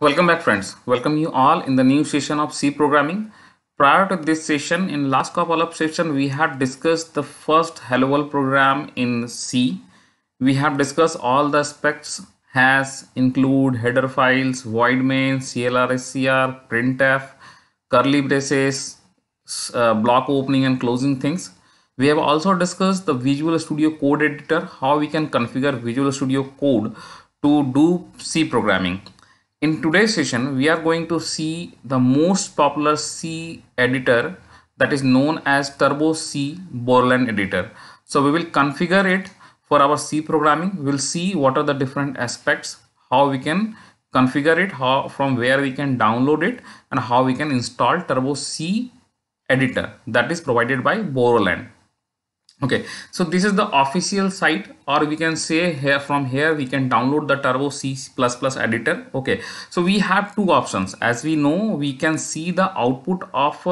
Welcome back friends. Welcome you all in the new session of C programming. Prior to this session, in last couple of session, we had discussed the first Hello World program in C. We have discussed all the aspects has include header files, void main, CLR, SCR, printf, curly braces, block opening and closing things. We have also discussed the Visual Studio Code editor, how we can configure Visual Studio Code to do C programming. In today's session, we are going to see the most popular C editor that is known as Turbo C Borland editor. So we will configure it for our C programming. We'll see what are the different aspects, how we can configure it, how from where we can download it, and how we can install Turbo C editor that is provided by Borland. Okay, so this is the official site, or we can say here from here we can download the Turbo C++ editor. Okay, so we have two options. As we know, we can see the output of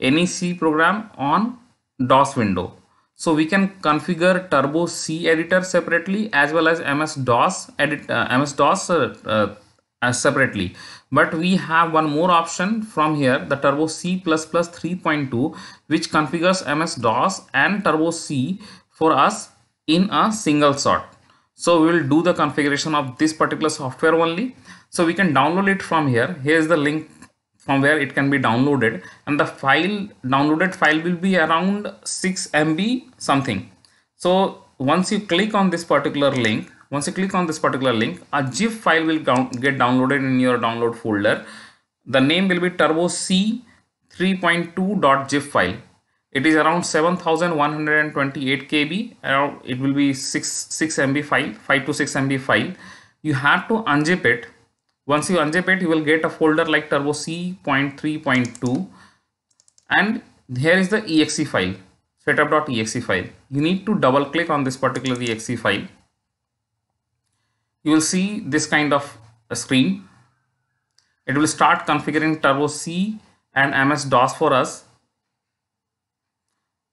any C program on DOS window. So we can configure Turbo C editor separately as well as MS-DOS separately. But we have one more option from here, the Turbo C++ 3.2, which configures MS-DOS and Turbo C for us in a single shot. So we will do the configuration of this particular software only. So we can download it from here. Here is the link from where it can be downloaded, and the downloaded file will be around 6 MB something. So once you click on this particular link, a zip file will get downloaded in your download folder. The name will be Turbo C 3.2.zip file. It is around 7128 KB. It will be 6 MB file, 5 to 6 MB file. You have to unzip it. Once you unzip it, you will get a folder like Turbo C.3.2, and here is the exe file, setup.exe file. You need to double click on this particular exe file. You will see this kind of a screen. It will start configuring Turbo C and MS-DOS for us.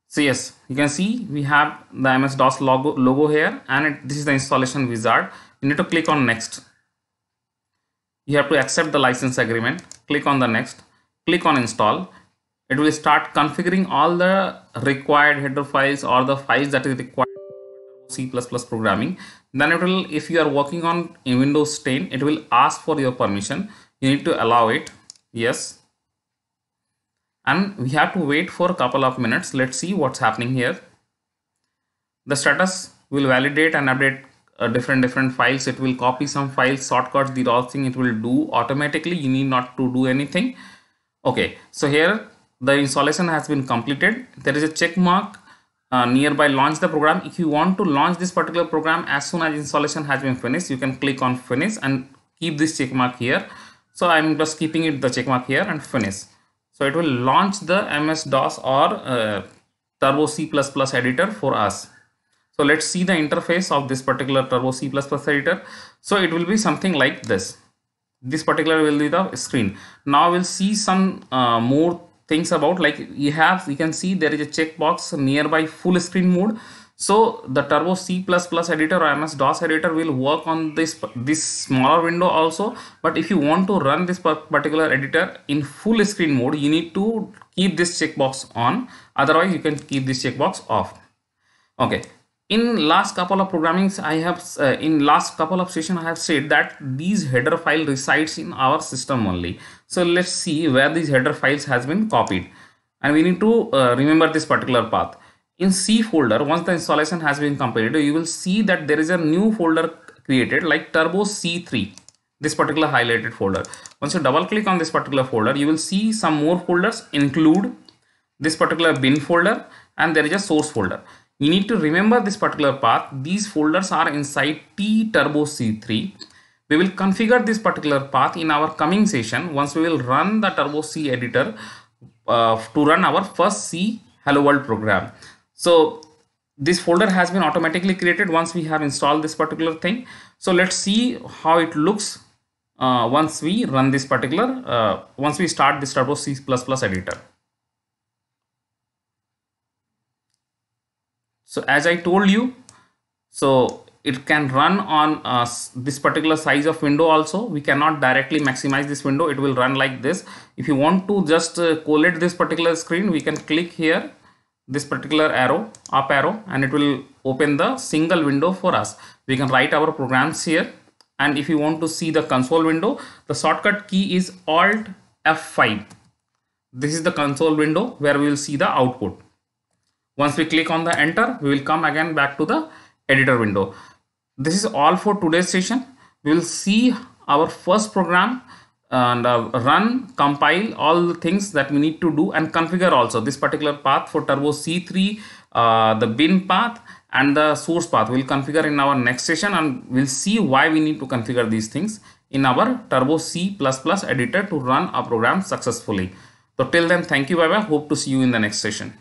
So yes, you can see we have the MS-DOS logo here, and this is the installation wizard. You need to click on next. You have to accept the license agreement. Click on the next. Click on install. It will start configuring all the required header files or the files that is required for C++ programming. Then it will, if you are working on in Windows 10, it will ask for your permission. You need to allow it. Yes. And we have to wait for a couple of minutes. Let's see what's happening here. The status will validate and update different files. It will copy some files, shortcuts, the all thing it will do automatically. You need not to do anything. Okay, so here the installation has been completed. There is a check mark nearby launch the program. If you want to launch this particular program as soon as installation has been finished, you can click on finish and keep this check mark here. So I'm just keeping it the check mark here and finish. So it will launch the MS-DOS or Turbo C++ editor for us. So let's see the interface of this particular Turbo C++ editor. So it will be something like this. This particular will be the screen. Now we'll see some more things about, like you can see there is a checkbox nearby full screen mode. So the Turbo C++ editor or MS-DOS editor will work on this smaller window also. But if you want to run this particular editor in full screen mode, you need to keep this checkbox on. Otherwise, you can keep this checkbox off. Okay. In last couple of programmings, in last couple of sessions, I have said that these header file resides in our system only. So let's see where these header files has been copied, and we need to remember this particular path. In C folder, once the installation has been completed, you will see that there is a new folder created like Turbo C3. This particular highlighted folder. Once you double click on this particular folder, you will see some more folders include this particular bin folder, and there is a source folder. You need to remember this particular path. These folders are inside T Turbo C3. We will configure this particular path in our coming session once we will run the Turbo C editor to run our first C Hello World program. So this folder has been automatically created once we have installed this particular thing. So let's see how it looks once we run this particular, once we start this Turbo C++ editor. So as I told you, so it can run on this particular size of window also. We cannot directly maximize this window, it will run like this. If you want to just collate this particular screen, we can click here this particular arrow, up arrow, and it will open the single window for us. We can write our programs here, and if you want to see the console window, the shortcut key is Alt F5. This is the console window where we will see the output. Once we click on the enter, we will come again back to the editor window. This is all for today's session. We will see our first program and run, compile all the things that we need to do, and configure also this particular path for Turbo C3, the bin path and the source path. We'll configure in our next session, and we'll see why we need to configure these things in our Turbo C++ editor to run a program successfully. So till then, thank you, bye bye. Hope to see you in the next session.